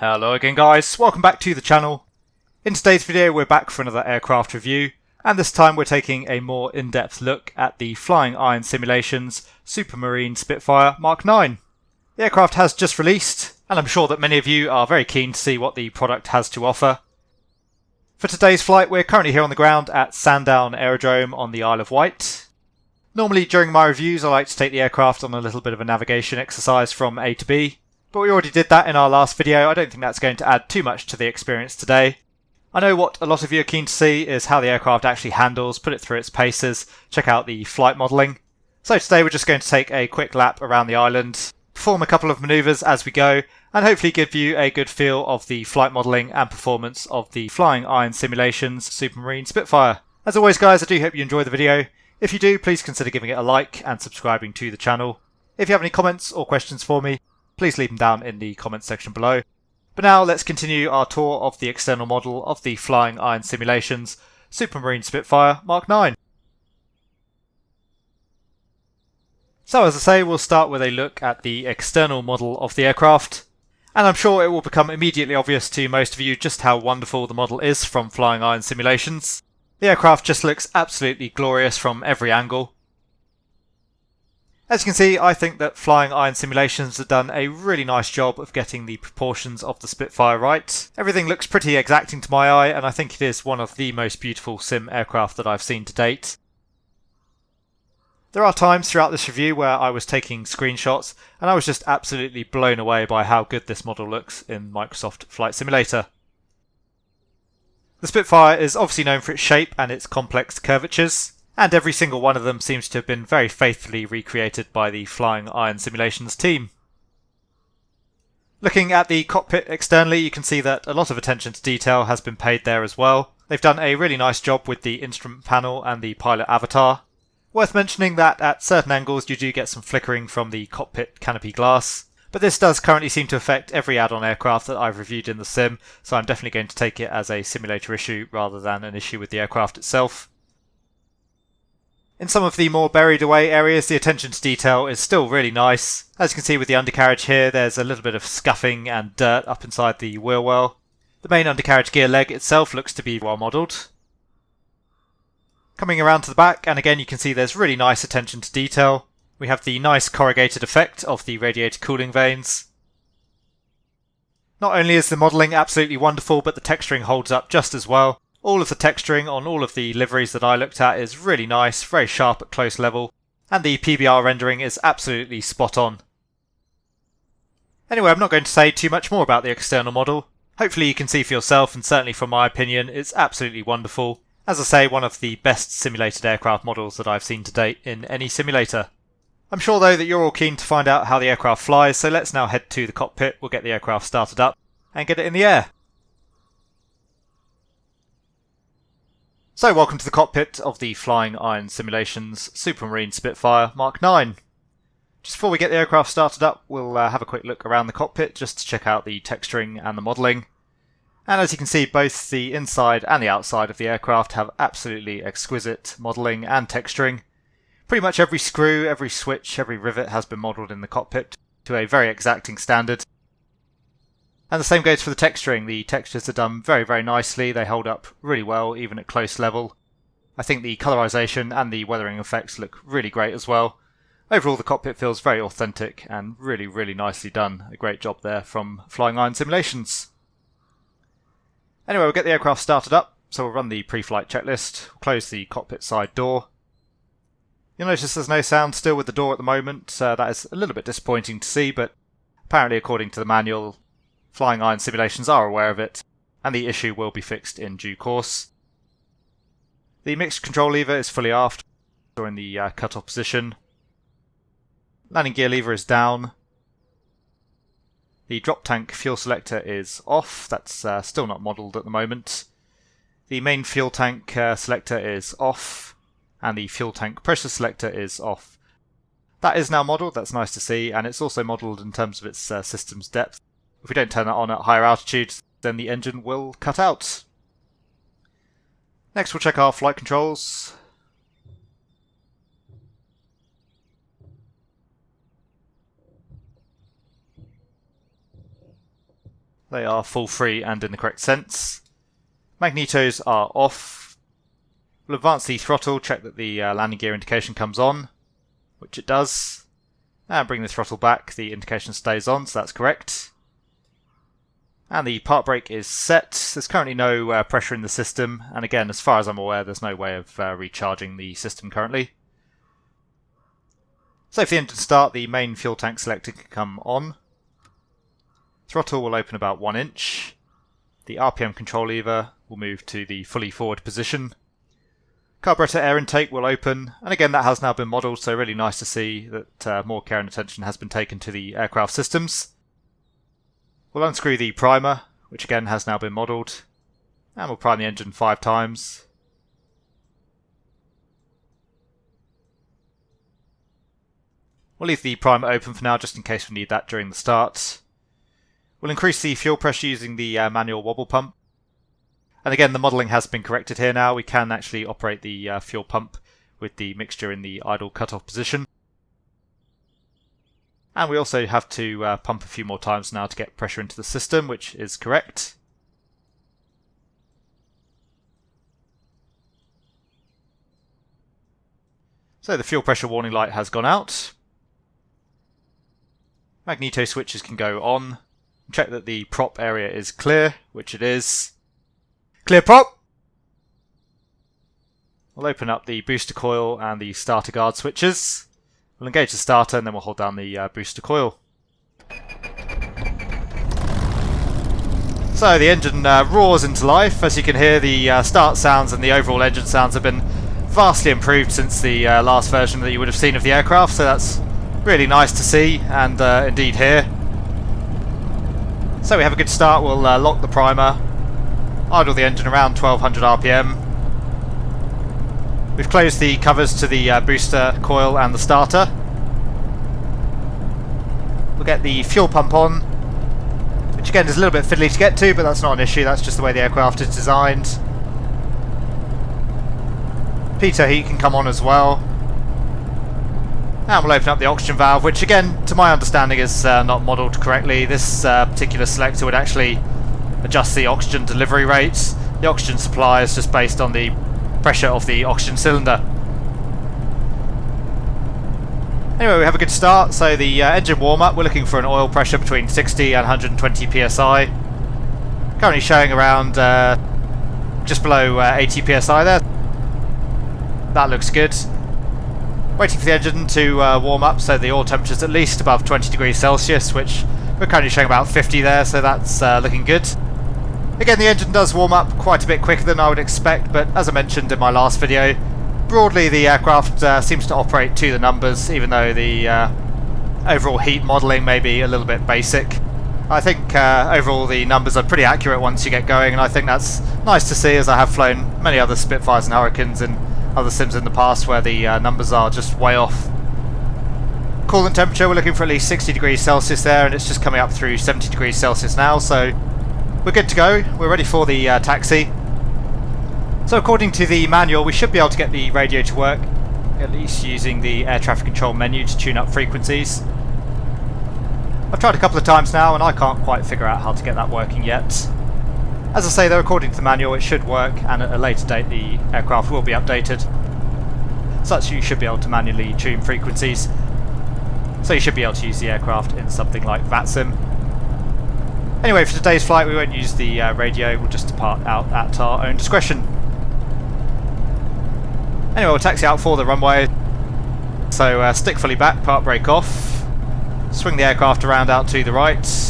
Hello again guys, welcome back to the channel. In today's video we're back for another aircraft review, and this time we're taking a more in-depth look at the FlyingIron Simulations Supermarine Spitfire MKIX. The aircraft has just released, and I'm sure that many of you are very keen to see what the product has to offer. For today's flight we're currently here on the ground at Sandown Aerodrome on the Isle of Wight. Normally during my reviews I like to take the aircraft on a little bit of a navigation exercise from A to B. But we already did that in our last video. I don't think that's going to add too much to the experience today. I know what a lot of you are keen to see is how the aircraft actually handles, put it through its paces, check out the flight modelling. So today we're just going to take a quick lap around the island, perform a couple of manoeuvres as we go, and hopefully give you a good feel of the flight modelling and performance of the FlyingIron Simulations Supermarine Spitfire. As always guys, I do hope you enjoy the video. If you do, please consider giving it a like and subscribing to the channel. If you have any comments or questions for me, please leave them down in the comments section below. But now let's continue our tour of the external model of the FlyingIron Simulations Supermarine Spitfire MKIX. So as I say, we'll start with a look at the external model of the aircraft. And I'm sure it will become immediately obvious to most of you just how wonderful the model is from FlyingIron Simulations. The aircraft just looks absolutely glorious from every angle. As you can see, I think that FlyingIron Simulations have done a really nice job of getting the proportions of the Spitfire right. Everything looks pretty exacting to my eye, and I think it is one of the most beautiful sim aircraft that I've seen to date. There are times throughout this review where I was taking screenshots, and I was just absolutely blown away by how good this model looks in Microsoft Flight Simulator. The Spitfire is obviously known for its shape and its complex curvatures, and every single one of them seems to have been very faithfully recreated by the FlyingIron Simulations team. Looking at the cockpit externally, you can see that a lot of attention to detail has been paid there as well. They've done a really nice job with the instrument panel and the pilot avatar. Worth mentioning that at certain angles you do get some flickering from the cockpit canopy glass, but this does currently seem to affect every add-on aircraft that I've reviewed in the sim, so I'm definitely going to take it as a simulator issue rather than an issue with the aircraft itself. In some of the more buried away areas, the attention to detail is still really nice. As you can see with the undercarriage here, there's a little bit of scuffing and dirt up inside the wheel well. The main undercarriage gear leg itself looks to be well modelled. Coming around to the back, and again you can see there's really nice attention to detail. We have the nice corrugated effect of the radiator cooling vanes. Not only is the modelling absolutely wonderful, but the texturing holds up just as well. All of the texturing on all of the liveries that I looked at is really nice, very sharp at close level, and the PBR rendering is absolutely spot on. Anyway, I'm not going to say too much more about the external model. Hopefully you can see for yourself, and certainly from my opinion, it's absolutely wonderful. As I say, one of the best simulated aircraft models that I've seen to date in any simulator. I'm sure though that you're all keen to find out how the aircraft flies, so let's now head to the cockpit, we'll get the aircraft started up, and get it in the air. So welcome to the cockpit of the FlyingIron Simulations Supermarine Spitfire MKIX. Just before we get the aircraft started up, we'll have a quick look around the cockpit just to check out the texturing and the modelling. And as you can see, both the inside and the outside of the aircraft have absolutely exquisite modelling and texturing. Pretty much every screw, every switch, every rivet has been modelled in the cockpit to a very exacting standard. And the same goes for the texturing. The textures are done very, very nicely. They hold up really well, even at close level. I think the colorization and the weathering effects look really great as well. Overall, the cockpit feels very authentic and really, really nicely done. A great job there from FlyingIron Simulations. Anyway, we'll get the aircraft started up. So we'll run the pre-flight checklist. We'll close the cockpit side door. You'll notice there's no sound still with the door at the moment. That is a little bit disappointing to see, but apparently according to the manual, FlyingIron Simulations are aware of it, and the issue will be fixed in due course. The mixed control lever is fully aft, or in the cut-off position. Landing gear lever is down. The drop tank fuel selector is off, that's still not modelled at the moment. The main fuel tank selector is off, and the fuel tank pressure selector is off. That is now modelled, that's nice to see, and it's also modelled in terms of its system's depth. If we don't turn that on at higher altitudes, then the engine will cut out. Next we'll check our flight controls. They are full free and in the correct sense. Magnetos are off. We'll advance the throttle, check that the landing gear indication comes on, which it does. And bring the throttle back, the indication stays on, so that's correct. And the part brake is set. There's currently no pressure in the system, and again, as far as I'm aware, there's no way of recharging the system currently. So if the engine start, the main fuel tank selector can come on. Throttle will open about 1 inch. The RPM control lever will move to the fully forward position. Carburetor air intake will open, and again that has now been modelled, so really nice to see that more care and attention has been taken to the aircraft systems. We'll unscrew the primer, which again has now been modelled, and we'll prime the engine 5 times. We'll leave the primer open for now just in case we need that during the start. We'll increase the fuel pressure using the manual wobble pump. And again, the modelling has been corrected here now. We can actually operate the fuel pump with the mixture in the idle cutoff position. And we also have to pump a few more times now to get pressure into the system, which is correct. So the fuel pressure warning light has gone out. Magneto switches can go on. Check that the prop area is clear, which it is. Clear prop! We'll open up the booster coil and the starter guard switches. We'll engage the starter and then we'll hold down the booster coil. So the engine roars into life. As you can hear, the start sounds and the overall engine sounds have been vastly improved since the last version that you would have seen of the aircraft, so that's really nice to see and indeed hear. So we have a good start. We'll lock the primer, idle the engine around 1200 RPM. We've closed the covers to the booster coil and the starter. We'll get the fuel pump on, which again is a little bit fiddly to get to, but that's not an issue, that's just the way the aircraft is designed. Pitot heat can come on as well. And we'll open up the oxygen valve, which again, to my understanding, is not modelled correctly. This particular selector would actually adjust the oxygen delivery rates. The oxygen supply is just based on the pressure of the oxygen cylinder. Anyway, we have a good start. So the engine warm-up, we're looking for an oil pressure between 60 and 120 psi. Currently showing around just below 80 psi there. That looks good. Waiting for the engine to warm up, so the oil temperature is at least above 20 degrees Celsius, which we're currently showing about 50 there, so that's looking good. Again, the engine does warm up quite a bit quicker than I would expect, but as I mentioned in my last video, broadly the aircraft seems to operate to the numbers, even though the overall heat modelling may be a little bit basic. I think overall the numbers are pretty accurate once you get going, and I think that's nice to see, as I have flown many other Spitfires and Hurricanes and other sims in the past where the numbers are just way off. Coolant temperature, we're looking for at least 60 degrees Celsius there, and it's just coming up through 70 degrees Celsius now, so we're good to go. We're ready for the taxi. So according to the manual, we should be able to get the radio to work, at least using the air traffic control menu to tune up frequencies. I've tried a couple of times now and I can't quite figure out how to get that working yet. As I say though, according to the manual it should work, and at a later date the aircraft will be updated, such that you should be able to manually tune frequencies. So you should be able to use the aircraft in something like VATSIM. Anyway, for today's flight we won't use the radio, we'll just depart out at our own discretion. Anyway, we'll taxi out for the runway. So stick fully back, part brake off, swing the aircraft around out to the right.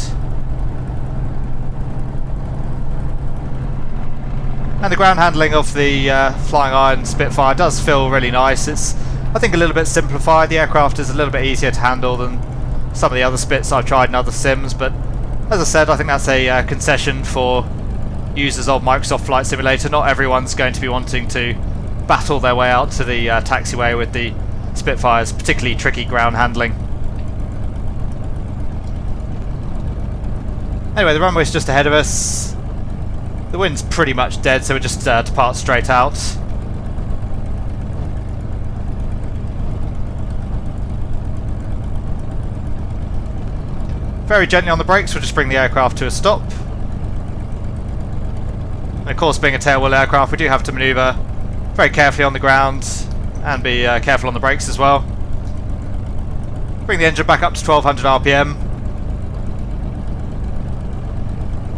And the ground handling of the FlyingIron Spitfire does feel really nice. It's, I think, a little bit simplified. The aircraft is a little bit easier to handle than some of the other Spits I've tried in other sims, but as I said, I think that's a concession for users of Microsoft Flight Simulator. Not everyone's going to be wanting to battle their way out to the taxiway with the Spitfire's particularly tricky ground handling. Anyway, the runway's just ahead of us. The wind's pretty much dead, so we'll just depart straight out. Very gently on the brakes, we'll just bring the aircraft to a stop. And of course, being a tailwheel aircraft, we do have to manoeuvre very carefully on the ground and be careful on the brakes as well. Bring the engine back up to 1200 RPM.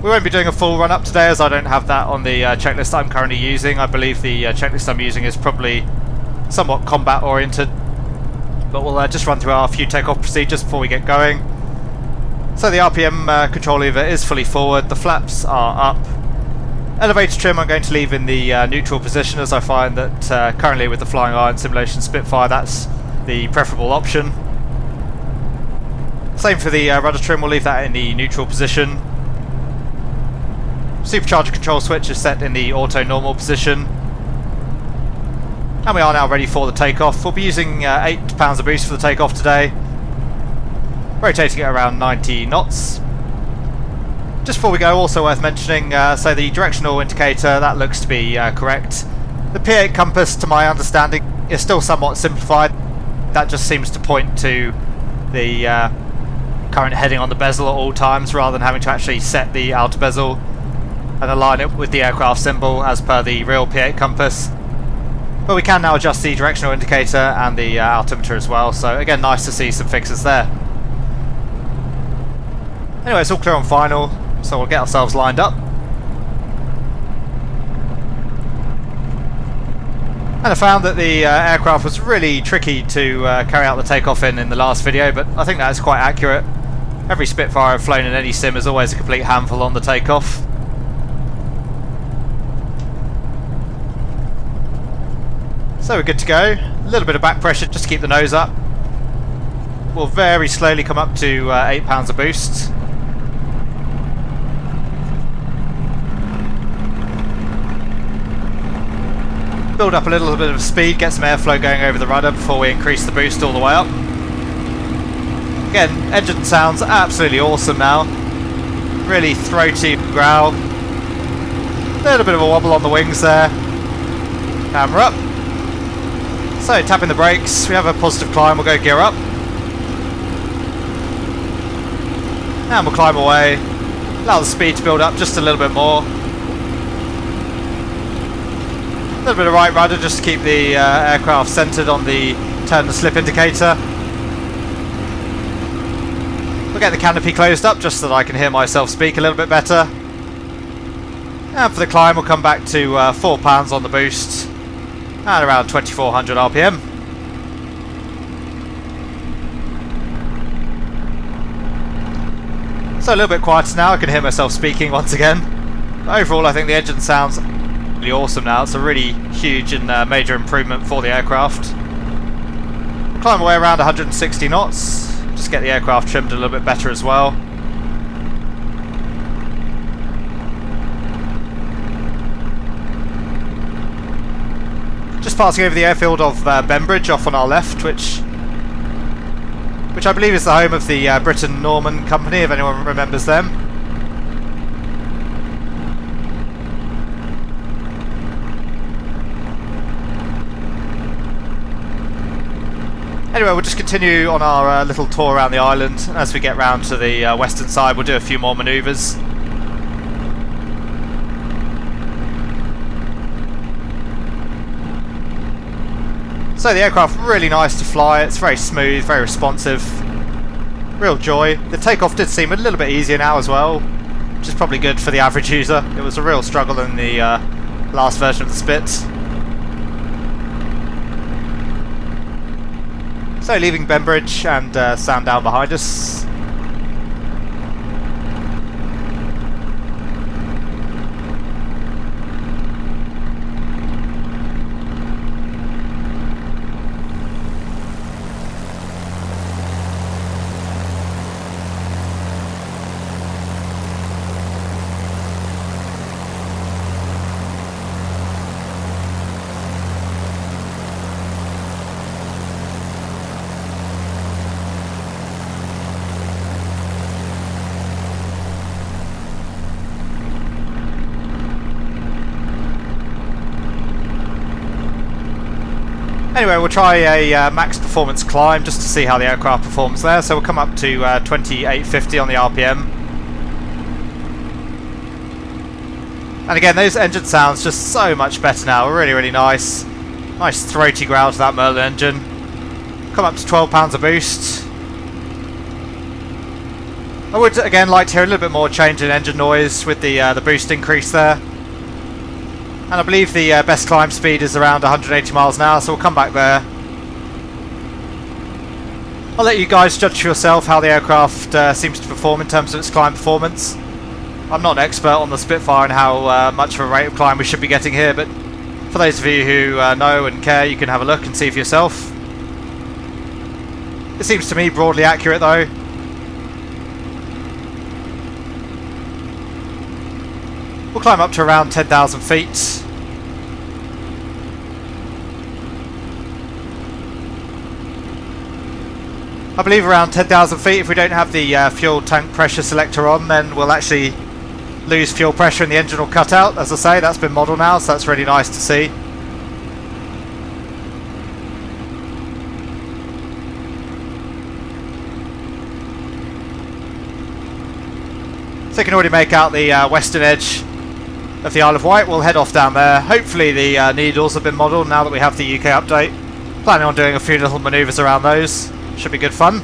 We won't be doing a full run up today as I don't have that on the checklist I'm currently using. I believe the checklist I'm using is probably somewhat combat oriented. But we'll just run through our few takeoff procedures before we get going. So the RPM control lever is fully forward, the flaps are up. Elevator trim I'm going to leave in the neutral position, as I find that currently with the FlyingIron simulation Spitfire that's the preferable option. Same for the rudder trim, we'll leave that in the neutral position. Supercharger control switch is set in the auto normal position. And we are now ready for the takeoff. We'll be using 8 pounds of boost for the takeoff today. Rotating it around 90 knots. Just before we go, also worth mentioning, so the directional indicator, that looks to be correct. The P8 compass, to my understanding, is still somewhat simplified. That just seems to point to the current heading on the bezel at all times, rather than having to actually set the outer bezel and align it with the aircraft symbol as per the real P8 compass. But we can now adjust the directional indicator and the altimeter as well, so again, nice to see some fixes there. Anyway, it's all clear on final, so we'll get ourselves lined up. And I found that the aircraft was really tricky to carry out the takeoff in the last video, but I think that is quite accurate. Every Spitfire I've flown in any sim is always a complete handful on the takeoff. So we're good to go. A little bit of back pressure just to keep the nose up. We'll very slowly come up to 8 pounds of boost. Build up a little bit of speed, get some airflow going over the rudder before we increase the boost all the way up. Again, engine sounds absolutely awesome now. Really throaty growl. A little bit of a wobble on the wings there. Camera up. So, tapping the brakes, we have a positive climb, we'll go gear up. And we'll climb away. Allow the speed to build up just a little bit more. A little bit of right rudder just to keep the aircraft centered on the turn and slip indicator. We'll get the canopy closed up just so that I can hear myself speak a little bit better. And for the climb, we'll come back to 4 pounds on the boost. And around 2400 RPM. So a little bit quieter now, I can hear myself speaking once again. But overall I think the engine sounds really awesome now, it's a really huge and major improvement for the aircraft. We'll climb away around 160 knots, just get the aircraft trimmed a little bit better as well. Just passing over the airfield of Bembridge off on our left, which I believe is the home of the Britain Norman Company, if anyone remembers them. Anyway, we'll just continue on our little tour around the island. As we get round to the western side, we'll do a few more manoeuvres. So the aircraft really nice to fly, it's very smooth, very responsive, real joy. The takeoff did seem a little bit easier now as well, which is probably good for the average user. It was a real struggle in the last version of the Spit. So leaving Bembridge and Sandown behind us. Anyway, we'll try a max performance climb just to see how the aircraft performs there. So we'll come up to 2850 on the RPM. And again, those engine sounds just so much better now, really, really nice. Nice throaty growl to that Merlin engine. Come up to 12 pounds a boost. I would again like to hear a little bit more change in engine noise with the boost increase there. And I believe the best climb speed is around 180 miles an hour, so we'll come back there. I'll let you guys judge for yourself how the aircraft seems to perform in terms of its climb performance. I'm not an expert on the Spitfire and how much of a rate of climb we should be getting here, but for those of you who know and care, you can have a look and see for yourself. It seems to me broadly accurate though. We'll climb up to around 10,000 feet. I believe around 10,000 feet, if we don't have the fuel tank pressure selector on, then we'll actually lose fuel pressure and the engine will cut out. As I say, that's been modelled now, so that's really nice to see. So you can already make out the western edge of the Isle of Wight. We'll head off down there. Hopefully the needles have been modelled now that we have the UK update. Planning on doing a few little manoeuvres around those. Should be good fun.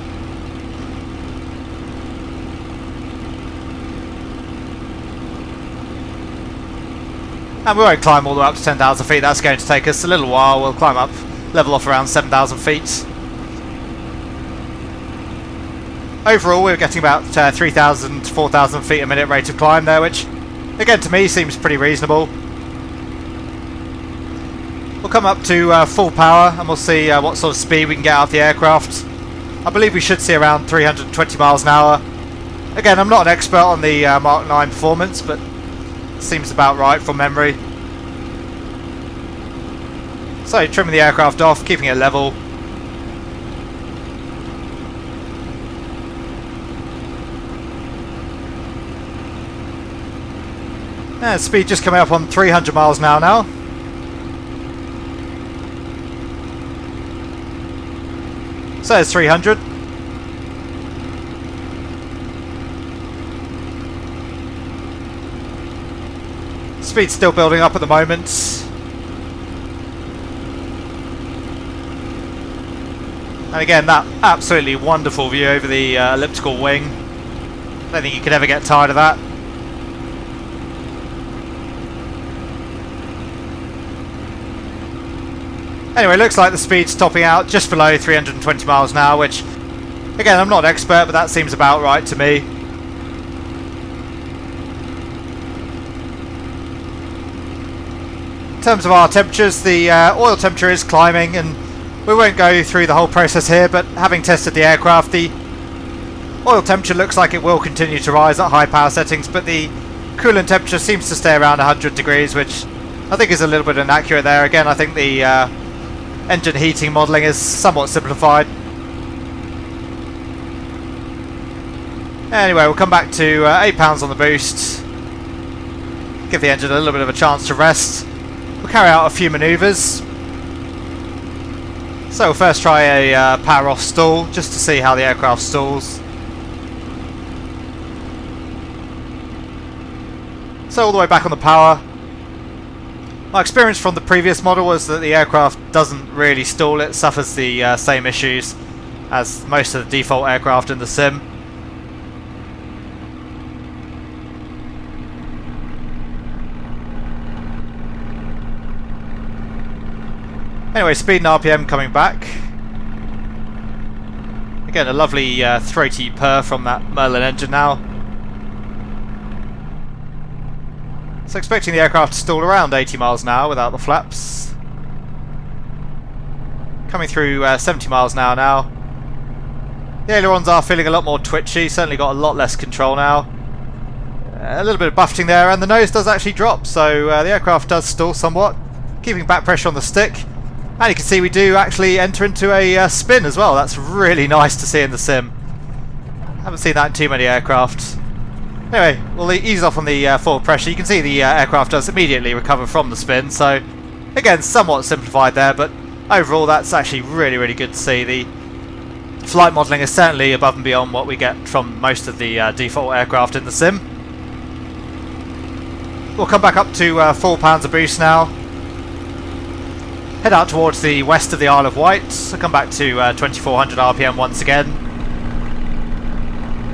And we won't climb all the way up to 10,000 feet. That's going to take us a little while. We'll climb up, level off around 7,000 feet. Overall, we're getting about 3,000 to 4,000 feet a minute rate of climb there, which, again, to me seems pretty reasonable. We'll come up to full power and we'll see what sort of speed we can get out of the aircraft. I believe we should see around 320 miles an hour. Again, I'm not an expert on the Mark 9 performance, but it seems about right from memory. So, trimming the aircraft off, keeping it level. Yeah, speed just coming up on 300 miles an hour now. So there's 300. Speed's still building up at the moment. And again, that absolutely wonderful view over the elliptical wing. I don't think you could ever get tired of that. Anyway, looks like the speed's topping out just below 320 miles an hour, which, again, I'm not an expert, but that seems about right to me. In terms of our temperatures, the oil temperature is climbing, and we won't go through the whole process here, but having tested the aircraft, the oil temperature looks like it will continue to rise at high power settings, but the coolant temperature seems to stay around 100 degrees, which I think is a little bit inaccurate there. Again, I think the engine heating modelling is somewhat simplified. Anyway, we'll come back to 8 pounds on the boost. Give the engine a little bit of a chance to rest. We'll carry out a few manoeuvres. So we'll first try a power off stall, just to see how the aircraft stalls. So all the way back on the power. My experience from the previous model was that the aircraft doesn't really stall, it suffers the same issues as most of the default aircraft in the sim. Anyway, speed and RPM coming back. Again, a lovely throaty purr from that Merlin engine now. So expecting the aircraft to stall around 80 miles an hour without the flaps. Coming through 70 miles an hour now. The ailerons are feeling a lot more twitchy, certainly got a lot less control now. A little bit of buffeting there, and the nose does actually drop, so the aircraft does stall somewhat, keeping back pressure on the stick. And you can see we do actually enter into a spin as well. That's really nice to see in the sim. Haven't seen that in too many aircraft. Anyway, we'll ease off on the forward pressure. You can see the aircraft does immediately recover from the spin, so again, somewhat simplified there, but overall that's actually really, really good to see. The flight modelling is certainly above and beyond what we get from most of the default aircraft in the sim. we'll come back up to 4 pounds of boost now. Head out towards the west of the Isle of Wight. So come back to 2400 RPM once again.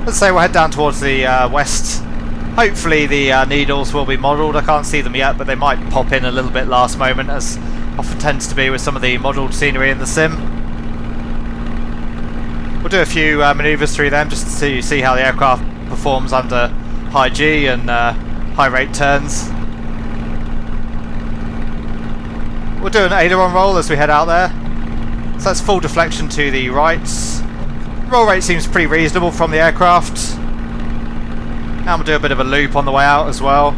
Let's say we'll head down towards the west. Hopefully the needles will be modelled. I can't see them yet, but they might pop in a little bit last moment, as often tends to be with some of the modelled scenery in the sim. We'll do a few manoeuvres through them just to see how the aircraft performs under high G and high rate turns. We'll do an aileron roll as we head out there. So that's full deflection to the right. Roll rate seems pretty reasonable from the aircraft. And we'll do a bit of a loop on the way out as well.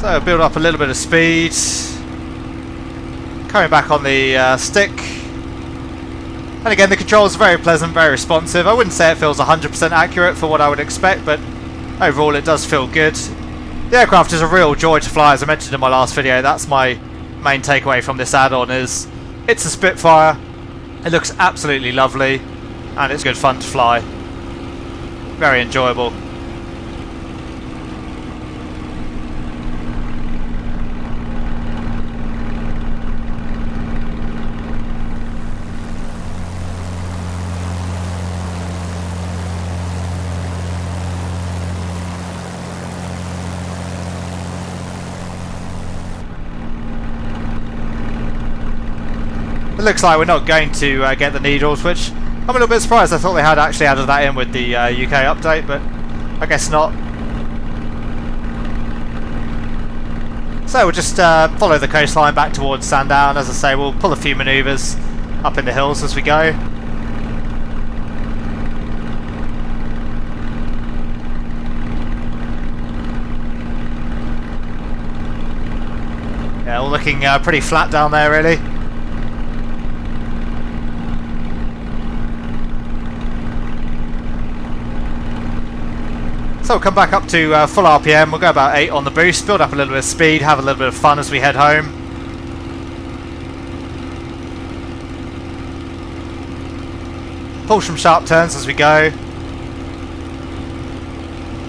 So build up a little bit of speed. Coming back on the stick. And again, the controls are very pleasant, very responsive. I wouldn't say it feels 100% accurate for what I would expect, but overall it does feel good. The aircraft is a real joy to fly, as I mentioned in my last video. That's my main takeaway from this add-on, is it's a Spitfire. It looks absolutely lovely, and it's good fun to fly. Very enjoyable. It looks like we're not going to get the needles, which I'm a little bit surprised. I thought they had actually added that in with the UK update, but I guess not. So we'll just follow the coastline back towards Sandown. As I say, we'll pull a few manoeuvres up in the hills as we go. Yeah, all looking pretty flat down there, really. So we'll come back up to full RPM, we'll go about 8 on the boost, build up a little bit of speed, have a little bit of fun as we head home. Pull some sharp turns as we go.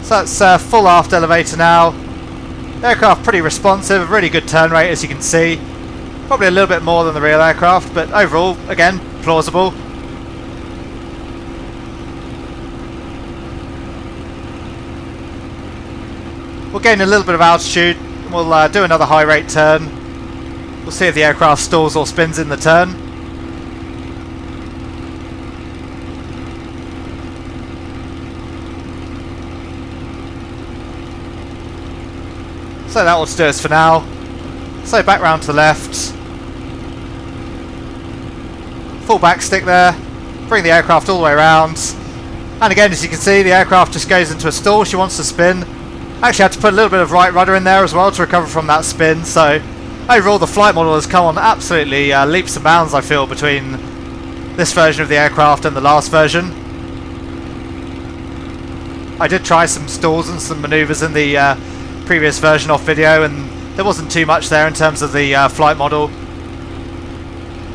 So that's full aft elevator now. The aircraft pretty responsive, really good turn rate as you can see. Probably a little bit more than the real aircraft, but overall, again, plausible. We'll gain a little bit of altitude, and we'll do another high rate turn. We'll see if the aircraft stalls or spins in the turn. So that will do us for now. So back round to the left. Full back stick there. Bring the aircraft all the way around. And again, as you can see, the aircraft just goes into a stall. She wants to spin. Actually had to put a little bit of right rudder in there as well to recover from that spin, so overall the flight model has come on absolutely leaps and bounds, I feel, between this version of the aircraft and the last version. I did try some stalls and some manoeuvres in the previous version off video, and there wasn't too much there in terms of the flight model.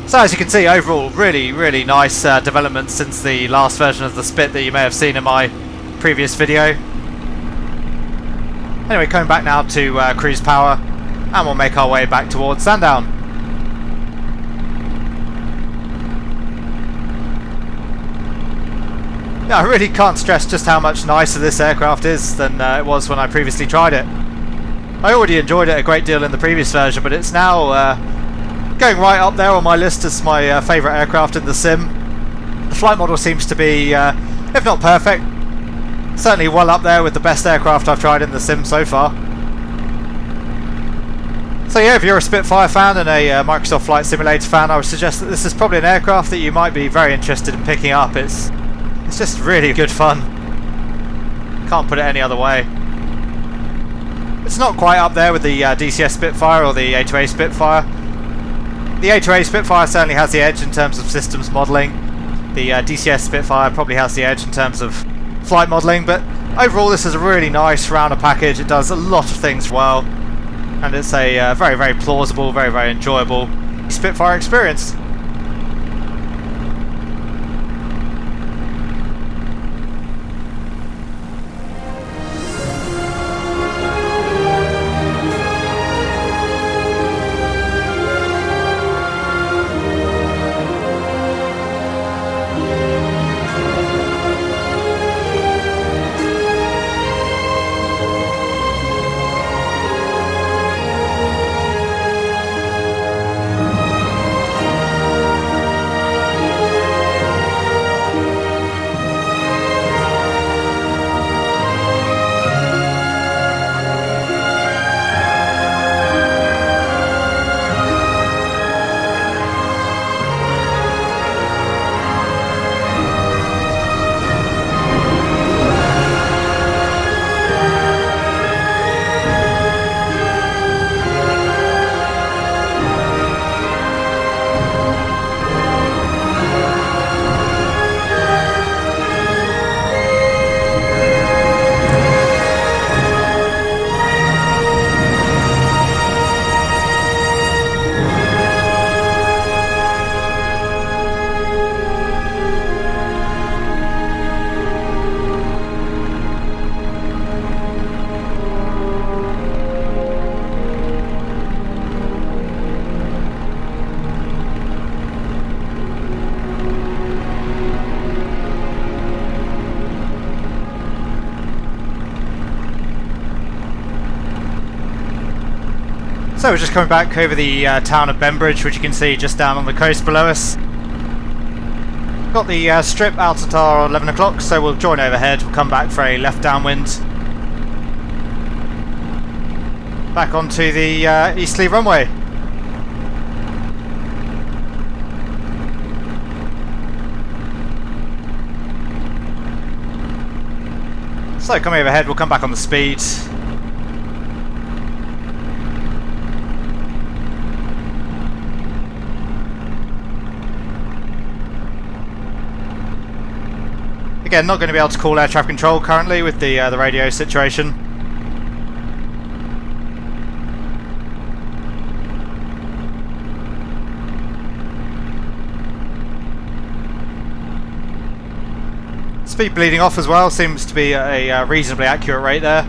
So as you can see, overall really nice development since the last version of the Spit that you may have seen in my previous video. Anyway, coming back now to cruise power, and we'll make our way back towards Sandown. Yeah, I really can't stress just how much nicer this aircraft is than it was when I previously tried it. I already enjoyed it a great deal in the previous version, but it's now going right up there on my list as my favourite aircraft in the sim. The flight model seems to be, if not perfect, certainly well up there with the best aircraft I've tried in the sim so far. So yeah, if you're a Spitfire fan and a Microsoft Flight Simulator fan, I would suggest that this is probably an aircraft that you might be very interested in picking up. It's just really good fun. Can't put it any other way. It's not quite up there with the DCS Spitfire or the A2A Spitfire. The A2A Spitfire certainly has the edge in terms of systems modelling. The DCS Spitfire probably has the edge in terms of flight modelling, but overall this is a really nice rounder package. It does a lot of things well, and it's a very plausible, very enjoyable Spitfire experience. So we're just coming back over the town of Bembridge, which you can see just down on the coast below us. Got the strip out at our 11 o'clock, so we'll join overhead. We'll come back for a left downwind. Back onto the easterly runway. So coming overhead, we'll come back on the speed. Again, not going to be able to call air traffic control currently with the radio situation. Speed bleeding off as well, seems to be at a reasonably accurate rate there.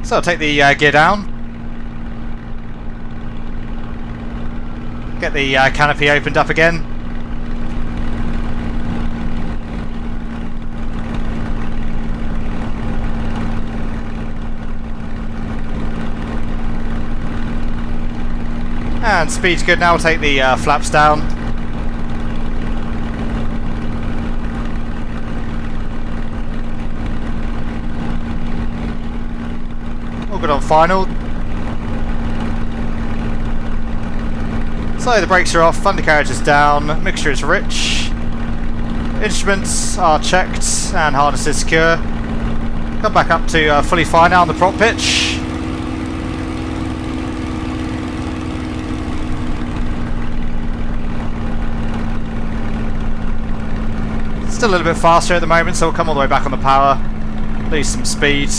So I'll take the gear down. Get the canopy opened up again. And speed's good now, we'll take the flaps down. All good on final. So the brakes are off, undercarriage is down, mixture is rich, instruments are checked and harness is secure. Come back up to fully fire now on the prop pitch. Still a little bit faster at the moment, so we'll come all the way back on the power, lose some speed.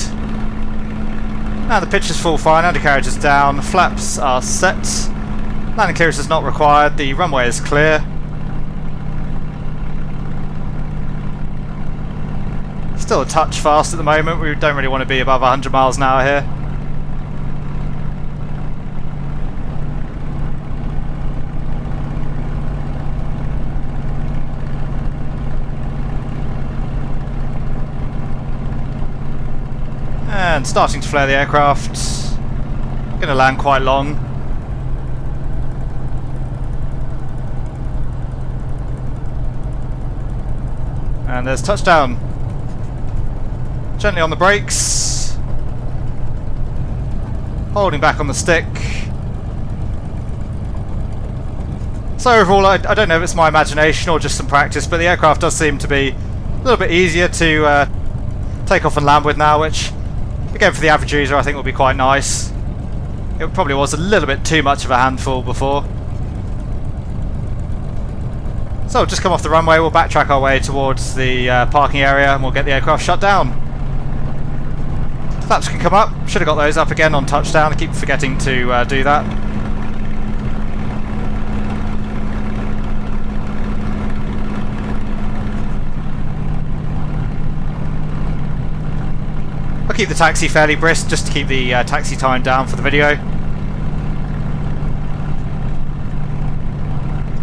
And the pitch is full fine, undercarriage is down, flaps are set. Landing clearance is not required, the runway is clear. Still a touch fast at the moment, we don't really want to be above 100 miles an hour here. And starting to flare the aircraft. Going to land quite long. And there's touchdown. Gently on the brakes. Holding back on the stick. So overall, I don't know if it's my imagination or just some practice, but the aircraft does seem to be a little bit easier to take off and land with now, which, again, for the average user, I think will be quite nice. It probably was a little bit too much of a handful before. So we'll just come off the runway, we'll backtrack our way towards the parking area and we'll get the aircraft shut down. Flaps can come up, should have got those up again on touchdown, I keep forgetting to do that. I'll keep the taxi fairly brisk just to keep the taxi time down for the video.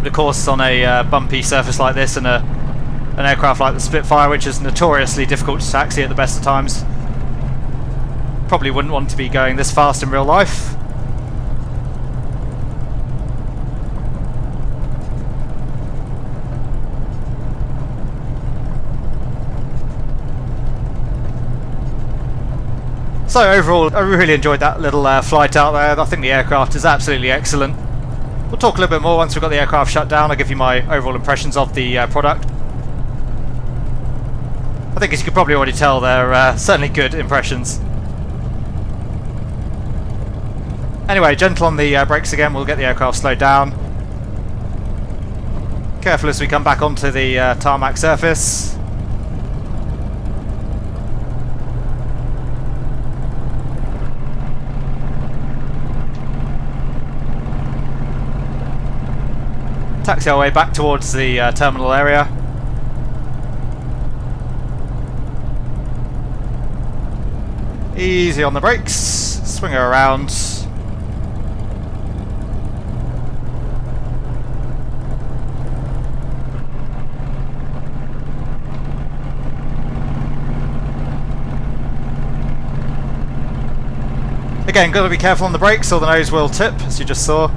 Of course, on a bumpy surface like this and an aircraft like the Spitfire, which is notoriously difficult to taxi at the best of times, probably wouldn't want to be going this fast in real life. So overall, I really enjoyed that little flight out there. I think the aircraft is absolutely excellent. We'll talk a little bit more once we've got the aircraft shut down. I'll give you my overall impressions of the product. I think, as you could probably already tell, they're certainly good impressions. Anyway, gentle on the brakes again, we'll get the aircraft slowed down. Careful as we come back onto the tarmac surface. Taxi our way back towards the terminal area. Easy on the brakes, swing her around. Again, got to be careful on the brakes or the nose will tip, as you just saw.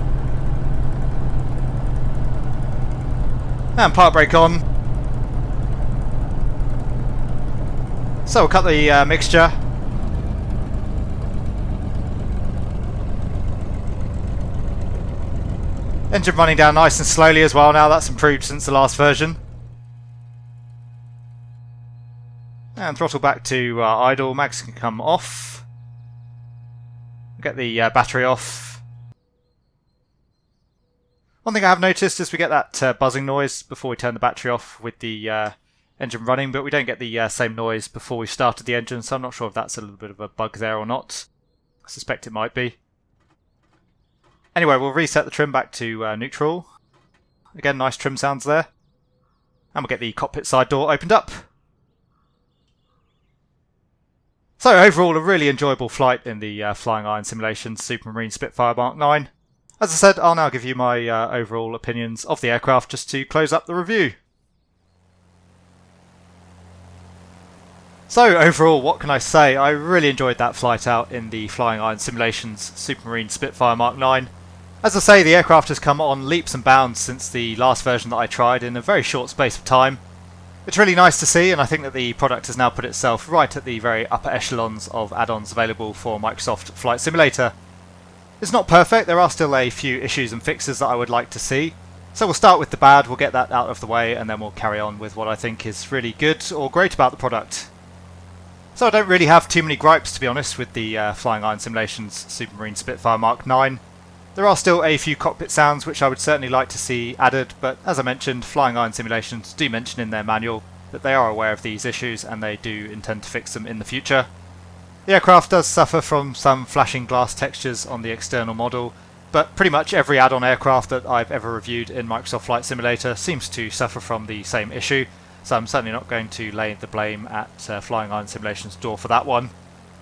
And park brake on. So we'll cut the mixture. Engine running down nice and slowly as well now, that's improved since the last version. And throttle back to idle, mags can come off. Get the battery off. One thing I have noticed is we get that buzzing noise before we turn the battery off with the engine running, but we don't get the same noise before we started the engine, so I'm not sure if that's a little bit of a bug there or not. I suspect it might be. Anyway, we'll reset the trim back to neutral. Again, nice trim sounds there. And we'll get the cockpit side door opened up. So overall, a really enjoyable flight in the FlyingIron Simulations Supermarine Spitfire Mark 9. As I said, I'll now give you my overall opinions of the aircraft just to close up the review. So overall, what can I say? I really enjoyed that flight out in the FlyingIron Simulations Supermarine Spitfire Mark 9. As I say, the aircraft has come on leaps and bounds since the last version that I tried in a very short space of time. It's really nice to see, and I think that the product has now put itself right at the very upper echelons of add-ons available for Microsoft Flight Simulator. It's not perfect, there are still a few issues and fixes that I would like to see. So we'll start with the bad, we'll get that out of the way, and then we'll carry on with what I think is really good or great about the product. So I don't really have too many gripes, to be honest, with the FlyingIron Simulations Supermarine Spitfire Mark 9. There are still a few cockpit sounds which I would certainly like to see added, but as I mentioned, FlyingIron Simulations do mention in their manual that they are aware of these issues and they do intend to fix them in the future. The aircraft does suffer from some flashing glass textures on the external model, but pretty much every add-on aircraft that I've ever reviewed in Microsoft Flight Simulator seems to suffer from the same issue, so I'm certainly not going to lay the blame at FlyingIron Simulations' door for that one.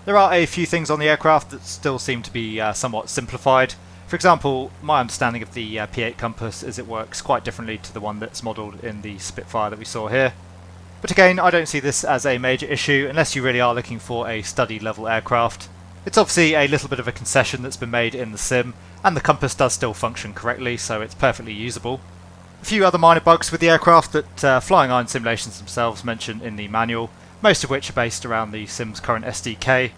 There are a few things on the aircraft that still seem to be somewhat simplified. For example, my understanding of the P8 compass is it works quite differently to the one that's modelled in the Spitfire that we saw here. But again, I don't see this as a major issue unless you really are looking for a study level aircraft. It's obviously a little bit of a concession that's been made in the sim, and the compass does still function correctly, so it's perfectly usable. A few other minor bugs with the aircraft that FlyingIron Simulations themselves mention in the manual, most of which are based around the sim's current SDK.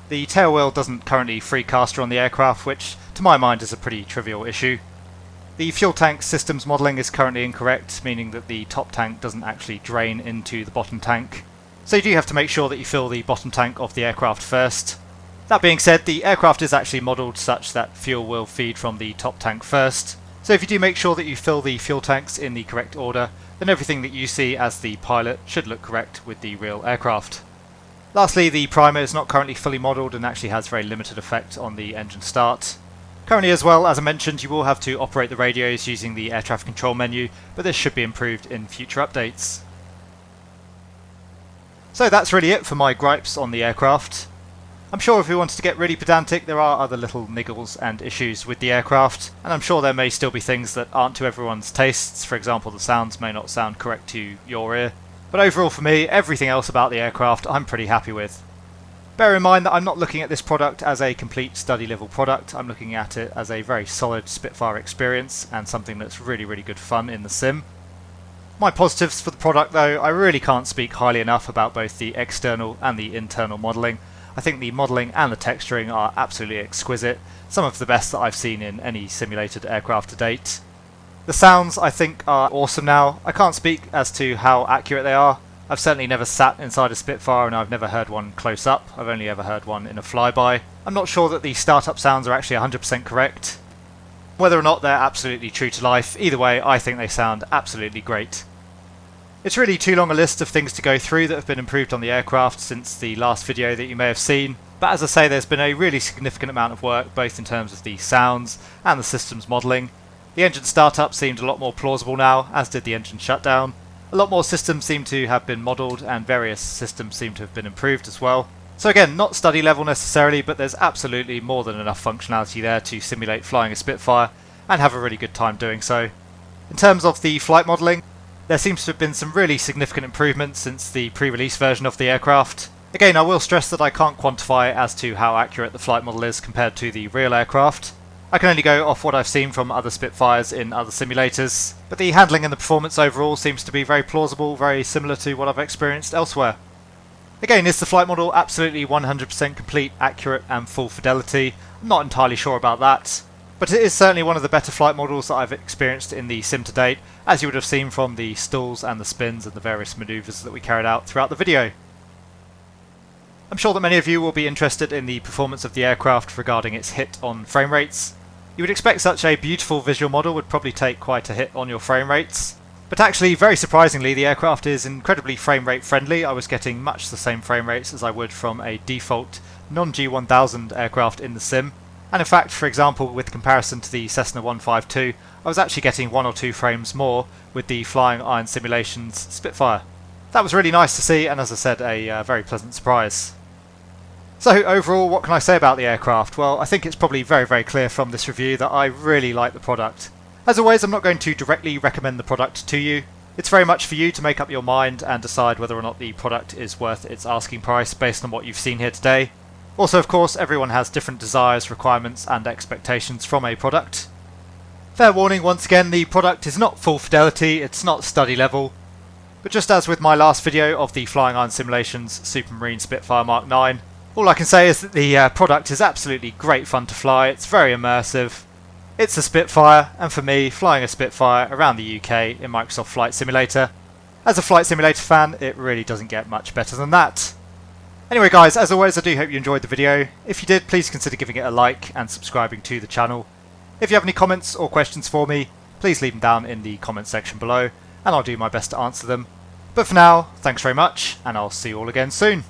The tailwheel doesn't currently free caster on the aircraft, which to my mind is a pretty trivial issue. The fuel tank systems modelling is currently incorrect, meaning that the top tank doesn't actually drain into the bottom tank. So you do have to make sure that you fill the bottom tank of the aircraft first. That being said, the aircraft is actually modelled such that fuel will feed from the top tank first. So if you do make sure that you fill the fuel tanks in the correct order, then everything that you see as the pilot should look correct with the real aircraft. Lastly, the primer is not currently fully modelled and actually has very limited effect on the engine start. Currently as well, as I mentioned, you will have to operate the radios using the air traffic control menu, but this should be improved in future updates. So that's really it for my gripes on the aircraft. I'm sure if we wanted to get really pedantic, there are other little niggles and issues with the aircraft, and I'm sure there may still be things that aren't to everyone's tastes. For example, the sounds may not sound correct to your ear. But overall for me, everything else about the aircraft I'm pretty happy with. Bear in mind that I'm not looking at this product as a complete study level product, I'm looking at it as a very solid Spitfire experience and something that's really good fun in the sim. My positives for the product though, I really can't speak highly enough about both the external and the internal modelling. I think the modelling and the texturing are absolutely exquisite, some of the best that I've seen in any simulated aircraft to date. The sounds I think are awesome now. I can't speak as to how accurate they are. I've certainly never sat inside a Spitfire and I've never heard one close up. I've only ever heard one in a flyby. I'm not sure that the startup sounds are actually 100% correct. Whether or not they're absolutely true to life, either way I think they sound absolutely great. It's really too long a list of things to go through that have been improved on the aircraft since the last video that you may have seen, but as I say, there's been a really significant amount of work both in terms of the sounds and the systems modelling. The engine startup seemed a lot more plausible now, as did the engine shutdown. A lot more systems seem to have been modelled and various systems seem to have been improved as well. So again, not study level necessarily, but there's absolutely more than enough functionality there to simulate flying a Spitfire and have a really good time doing so. In terms of the flight modelling, there seems to have been some really significant improvements since the pre-release version of the aircraft. Again, I will stress that I can't quantify as to how accurate the flight model is compared to the real aircraft. I can only go off what I've seen from other Spitfires in other simulators, but the handling and the performance overall seems to be very plausible, very similar to what I've experienced elsewhere. Again, is the flight model absolutely 100% complete, accurate and full fidelity? I'm not entirely sure about that, but it is certainly one of the better flight models that I've experienced in the sim to date, as you would have seen from the stalls and the spins and the various manoeuvres that we carried out throughout the video. I'm sure that many of you will be interested in the performance of the aircraft regarding its hit on frame rates. You would expect such a beautiful visual model would probably take quite a hit on your frame rates, but actually, very surprisingly, the aircraft is incredibly frame rate friendly. I was getting much the same frame rates as I would from a default non-G1000 aircraft in the sim, and in fact, for example, with comparison to the Cessna 152, I was actually getting 1 or 2 frames more with the FlyingIron Simulations Spitfire. That was really nice to see, and as I said, a very pleasant surprise. So overall, what can I say about the aircraft? Well, I think it's probably very clear from this review that I really like the product. As always, I'm not going to directly recommend the product to you. It's very much for you to make up your mind and decide whether or not the product is worth its asking price based on what you've seen here today. Also, of course, everyone has different desires, requirements and expectations from a product. Fair warning, once again, the product is not full fidelity, it's not study level. But just as with my last video of the FlyingIron Simulations Supermarine Spitfire Mark 9, all I can say is that the product is absolutely great fun to fly, it's very immersive. It's a Spitfire, and for me, flying a Spitfire around the UK in Microsoft Flight Simulator, as a Flight Simulator fan, it really doesn't get much better than that. Anyway guys, as always, I do hope you enjoyed the video. If you did, please consider giving it a like and subscribing to the channel. If you have any comments or questions for me, please leave them down in the comments section below, and I'll do my best to answer them. But for now, thanks very much, and I'll see you all again soon.